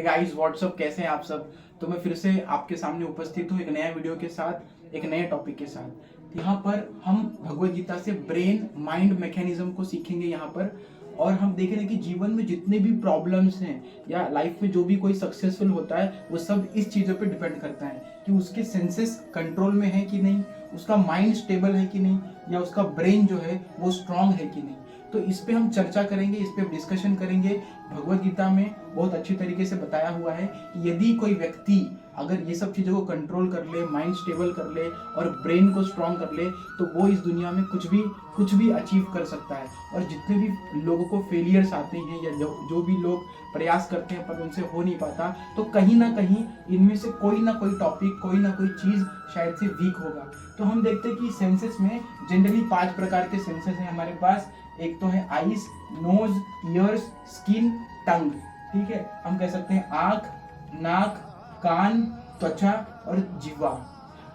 Guys what's up, कैसे हैं आप सब। तो मैं फिर से आपके सामने उपस्थित हूँ एक नया वीडियो के साथ, एक नए टॉपिक के साथ। यहाँ पर हम भगवत गीता से ब्रेन माइंड मैकेनिज्म को सीखेंगे यहाँ पर। और हम देखेंगे कि जीवन में जितने भी प्रॉब्लम्स हैं या लाइफ में जो भी कोई सक्सेसफुल होता है वो सब इस चीज़ों पे डिपेंड करता है कि उसके सेंसेस कंट्रोल में है कि नहीं, उसका माइंड स्टेबल है कि नहीं, या उसका ब्रेन जो है वो स्ट्रांग है कि नहीं। तो इस पे हम चर्चा करेंगे, इस पे डिस्कशन करेंगे। भगवत गीता में बहुत अच्छी तरीके से बताया हुआ है कि यदि कोई व्यक्ति अगर ये सब चीज़ों को कंट्रोल कर ले, माइंड स्टेबल कर ले और ब्रेन को स्ट्रांग कर ले तो वो इस दुनिया में कुछ भी अचीव कर सकता है। और जितने भी लोगों को फेलियर्स आते हैं या जो भी लोग प्रयास करते हैं पर उनसे हो नहीं पाता, तो कहीं ना कहीं इनमें से कोई ना कोई टॉपिक, कोई ना कोई चीज़ शायद से वीक होगा। तो हम देखते हैं कि सेंसेस में जनरली 5 प्रकार के सेंसेस हैं हमारे पास। एक तो है आईज, नोज, ईयर्स, स्किन, टंग। ठीक है, हम कह सकते हैं आंख, नाक, कान, त्वचा और जिह्वा।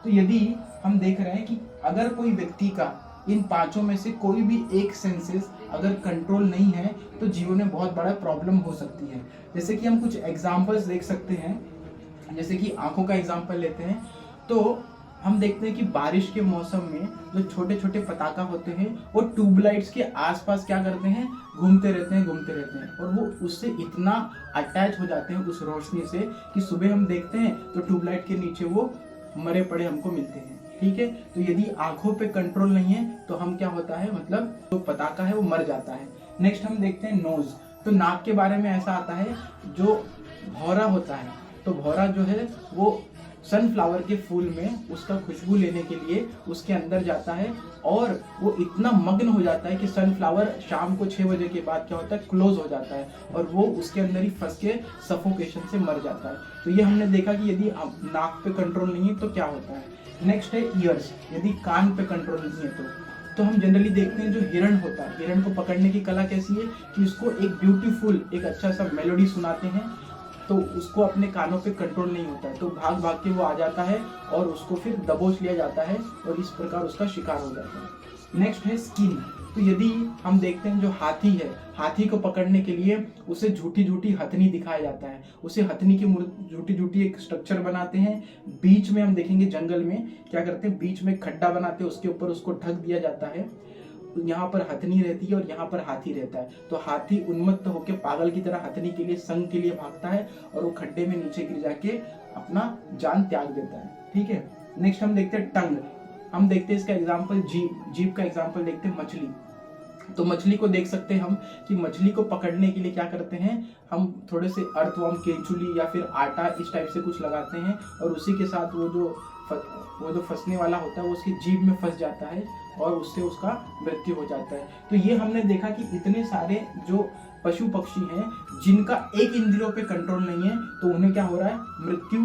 तो यदि हम देख रहे हैं कि अगर कोई व्यक्ति का इन 5 में से कोई भी एक सेंसेस अगर कंट्रोल नहीं है तो जीवन में बहुत बड़ा प्रॉब्लम हो सकती है। जैसे कि हम कुछ एग्जांपल्स देख सकते हैं, जैसे कि आंखों का एग्जांपल लेते हैं तो हम देखते हैं कि बारिश के मौसम में जो छोटे छोटे पटाखा होते हैं वो ट्यूबलाइट्स के आसपास क्या करते हैं, घूमते रहते हैं और वो उससे इतना अटैच हो जाते हैं उस रोशनी से कि सुबह हम देखते हैं तो ट्यूबलाइट के नीचे वो मरे पड़े हमको मिलते हैं। ठीक है, तो यदि आंखों पे कंट्रोल नहीं है तो हम क्या होता है, मतलब जो पटाखा है वो मर जाता है। नेक्स्ट हम देखते हैं नोज। तो नाक के बारे में ऐसा आता है, जो भौरा होता है तो भौरा जो है वो सनफ्लावर के फूल में उसका खुशबू लेने के लिए उसके अंदर जाता है और वो इतना मग्न हो जाता है कि सनफ्लावर शाम को 6 बजे के बाद क्या होता है, क्लोज हो जाता है और वो उसके अंदर ही फंस के सफोकेशन से मर जाता है। तो ये हमने देखा कि यदि नाक पे कंट्रोल नहीं है तो क्या होता है। नेक्स्ट है ईयर्स। यदि कान पे कंट्रोल नहीं है तो हम जनरली देखते हैं जो हिरण होता है, हिरण को पकड़ने की कला कैसी है कि उसको एक ब्यूटीफुल, एक अच्छा सा मेलोडी सुनाते हैं तो उसको अपने कानों पे कंट्रोल नहीं होता है तो भाग भाग के वो आ जाता है और उसको फिर दबोच लिया जाता है और इस प्रकार उसका शिकार हो जाता है। नेक्स्ट है स्किन। तो यदि हम देखते हैं जो हाथी है, हाथी को पकड़ने के लिए उसे झूठी झूठी हथनी दिखाया जाता है, उसे हथनी की झूठी झूठी एक स्ट्रक्चर बनाते हैं। बीच में हम देखेंगे जंगल में क्या करते हैं, बीच में खड्डा बनाते हैं, उसके ऊपर उसको ढक दिया जाता है। यहाँ पर हथनी रहती है और यहाँ पर हाथी रहता है। तो हाथी उन्मत्त होकर पागल की तरह हथनी के लिए, संग के लिए भागता है और वो खड्डे में नीचे गिर जाके अपना जान त्याग देता है। ठीक है, नेक्स्ट हम देखते हैं टंग। हम देखते हैं इसका एग्जाम्पल जीभ का एग्जाम्पल देखते हैं मछली। तो मछली को देख सकते हैं हम कि मछली को पकड़ने के लिए क्या करते हैं, हम थोड़े से अर्थवर्म, केंचुली या फिर आटा इस टाइप से कुछ लगाते हैं और उसी के साथ वो जो फंसने वाला होता है वो उसकी जीभ में फंस जाता है और उससे उसका मृत्यु हो जाता है। तो ये हमने देखा कि इतने सारे जो पशु पक्षी हैं जिनका एक इंद्रियों पे कंट्रोल नहीं है तो उन्हें क्या हो रहा है, मृत्यु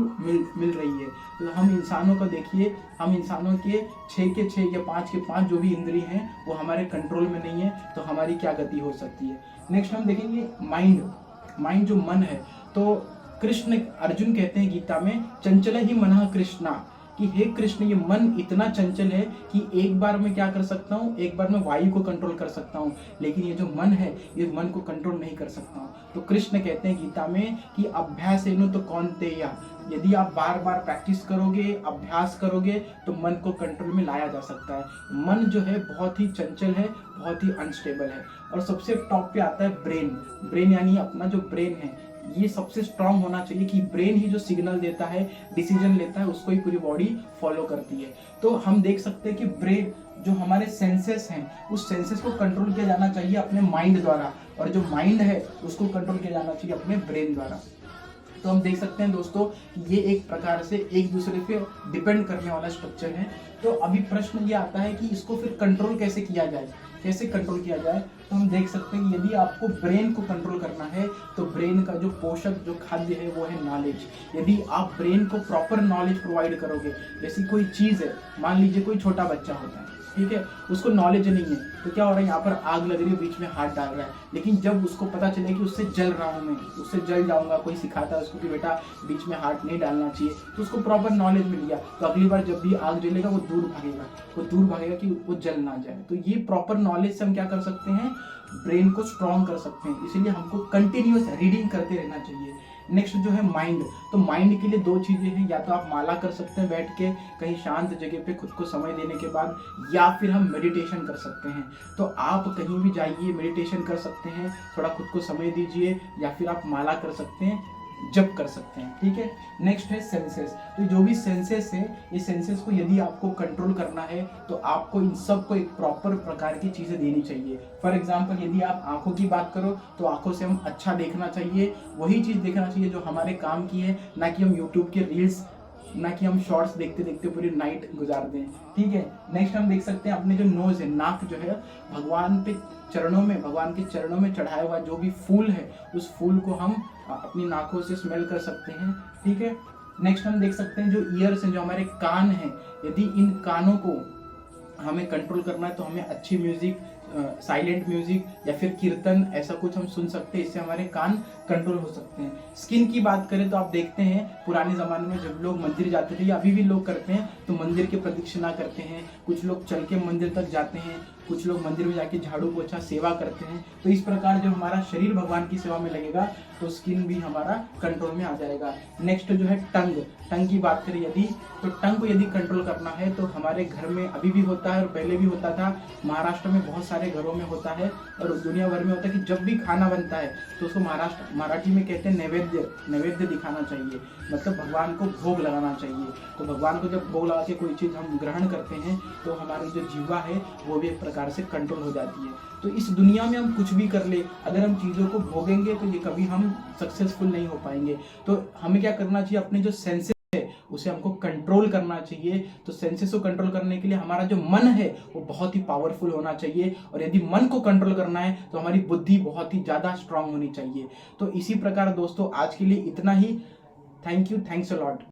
मिल रही है। तो हम इंसानों को देखिए, हम इंसानों के 6 के 6 या 5 के 5 जो भी इंद्रिय हैं वो हमारे कंट्रोल में नहीं है तो हमारी क्या गति हो सकती है। नेक्स्ट हम देखेंगे माइंड जो मन है। तो कृष्ण अर्जुन कहते हैं गीता में, चंचल ही मनः कृष्णा, कि हे कृष्ण ये मन इतना चंचल है कि एक बार मैं क्या कर सकता हूँ, एक बार मैं वायु को कंट्रोल कर सकता हूँ लेकिन ये जो मन है ये मन को कंट्रोल नहीं कर सकता हूँ। तो कृष्ण कहते हैं गीता में कि अभ्यासेनु तो कौन्तेय, यदि आप बार बार प्रैक्टिस करोगे, अभ्यास करोगे तो मन को कंट्रोल में लाया जा सकता है। मन जो है बहुत ही चंचल है, बहुत ही अनस्टेबल है। और सबसे टॉप पे आता है ब्रेन यानी अपना जो ब्रेन है ये सबसे स्ट्रांग होना चाहिए कि ब्रेन ही जो सिग्नल देता है, डिसीजन लेता है, उसको ही पूरी बॉडी फॉलो करती है। तो हम देख सकते हैं कि ब्रेन जो हमारे सेंसेस हैं उस सेंसेस को कंट्रोल किया जाना चाहिए अपने माइंड द्वारा और जो माइंड है उसको कंट्रोल किया जाना चाहिए अपने ब्रेन द्वारा। तो हम देख सकते हैं दोस्तों कि ये एक प्रकार से एक दूसरे पे डिपेंड करने वाला स्ट्रक्चर है। तो अभी प्रश्न ये आता है कि इसको फिर कंट्रोल कैसे किया जाए, कैसे कंट्रोल किया जाए। तो हम देख सकते हैं कि यदि आपको ब्रेन को कंट्रोल करना है तो ब्रेन का जो पोषक, जो खाद्य है वो है नॉलेज। यदि आप ब्रेन को प्रॉपर नॉलेज प्रोवाइड करोगे, जैसी कोई चीज़ है, मान लीजिए कोई छोटा बच्चा होता है, ठीक है, उसको नॉलेज नहीं है तो क्या हो रहा है, यहाँ पर आग लग रही है, बीच में हाथ डाल रहा है, लेकिन जब उसको पता चले कि उससे जल रहा हूँ मैं, उससे जल जाऊंगा, कोई सिखाता है उसको कि बेटा बीच में हाथ नहीं डालना चाहिए, तो उसको प्रॉपर नॉलेज मिल गया, तो अगली बार जब भी आग जलेगा वो दूर भागेगा कि वो जल ना जाए। तो ये प्रॉपर नॉलेज से हम क्या कर सकते हैं, ब्रेन को स्ट्रॉन्ग कर सकते हैं। इसीलिए हमको कंटिन्यूअस रीडिंग करते रहना चाहिए। नेक्स्ट जो है माइंड, तो माइंड के लिए दो चीजें हैं, या तो आप माला कर सकते हैं बैठ के कहीं शांत जगह पे खुद को समय देने के बाद, या फिर हम मेडिटेशन कर सकते हैं। तो आप कहीं भी जाइए, मेडिटेशन कर सकते हैं, थोड़ा खुद को समय दीजिए, या फिर आप माला कर सकते हैं, जप कर सकते हैं, ठीक है। नेक्स्ट है सेंसेस, तो जो भी सेंसेस है, ये सेंसेस को यदि आपको कंट्रोल करना है तो आपको इन सब को एक प्रॉपर प्रकार की चीजें देनी चाहिए। फॉर एग्जांपल यदि आप आंखों की बात करो तो आंखों से हम अच्छा देखना चाहिए, वही चीज देखना चाहिए जो हमारे काम की है, ना कि हम यूट्यूब के रील्स, ना कि हम शॉर्ट्स देखते देखते पूरी नाइट गुजार दें, ठीक है। नेक्स्ट हम देख सकते हैं अपने जो नोज है, नाक जो है, भगवान के चरणों में चढ़ाया हुआ जो भी फूल है, उस फूल को हम अपनी नाकों से स्मेल कर सकते हैं, ठीक है। नेक्स्ट हम देख सकते हैं जो ईयर्स हैं, जो हमारे कान हैं, यदि इन कानों को हमें कंट्रोल करना है तो हमें अच्छी म्यूजिक, साइलेंट म्यूजिक या फिर कीर्तन ऐसा कुछ हम सुन सकते हैं, इससे हमारे कान कंट्रोल हो सकते हैं। स्किन की बात करें तो आप देखते हैं पुराने ज़माने में जब लोग मंदिर जाते थे, या अभी भी लोग करते हैं, तो मंदिर की प्रदक्षिणा करते हैं, कुछ लोग चल के मंदिर तक जाते हैं, कुछ लोग मंदिर में जाके झाड़ू पोछा सेवा करते हैं। तो इस प्रकार जब हमारा शरीर भगवान की सेवा में लगेगा तो स्किन भी हमारा कंट्रोल में आ जाएगा। नेक्स्ट जो है टंग की बात करें यदि, तो टंग को यदि कंट्रोल करना है तो हमारे घर में अभी भी होता है और पहले भी होता था, महाराष्ट्र में बहुत सारे घरों में होता है और दुनिया भर में होता है कि जब भी खाना बनता है तो उसको मराठी में कहते हैं नैवेद्य दिखाना चाहिए, मतलब भगवान को भोग लगाना चाहिए। तो भगवान को जब भोग लगा के कोई चीज़ हम ग्रहण करते हैं तो हमारी जो जीवा है वो भी एक प्रकार से कंट्रोल हो जाती है। तो इस दुनिया में हम कुछ भी कर ले, अगर हम चीज़ों को भोगेंगे तो ये कभी हम सक्सेसफुल नहीं हो पाएंगे। तो हमें क्या करना चाहिए, अपने जो सेंसेस है उसे हमको कंट्रोल करना चाहिए। तो सेंसेस को कंट्रोल करने के लिए हमारा जो मन है वो बहुत ही पावरफुल होना चाहिए, और यदि मन को कंट्रोल करना है तो हमारी बुद्धि बहुत ही ज़्यादा स्ट्रांग होनी चाहिए। तो इसी प्रकार दोस्तों आज के लिए इतना ही। Thank you, thanks a lot.